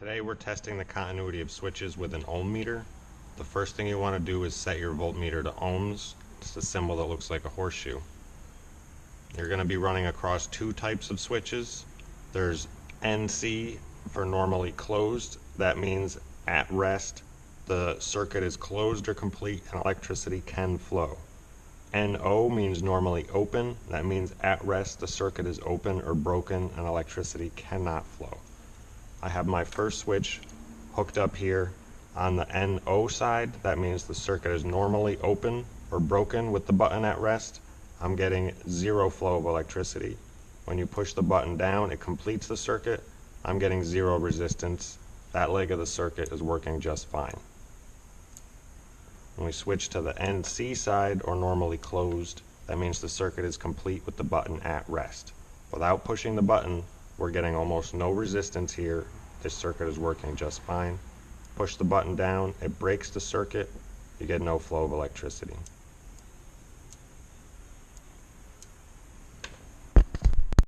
Today we're testing the continuity of switches with an ohm meter. The first thing you want to do is set your voltmeter to ohms. It's the symbol that looks like a horseshoe. You're going to be running across two types of switches. There's NC for normally closed. That means at rest the circuit is closed or complete and electricity can flow. NO means normally open. That means at rest the circuit is open or broken and electricity cannot flow. I have my first switch hooked up here on the NO side. That means the circuit is normally open or broken with the button at rest. I'm getting zero flow of electricity. When you push the button down, it completes the circuit. I'm getting zero resistance. That leg of the circuit is working just fine. When we switch to the NC side, or normally closed, that means the circuit is complete with the button at rest. Without pushing the button, we're getting almost no resistance here. This circuit is working just fine. Push the button down, it breaks the circuit. You get no flow of electricity.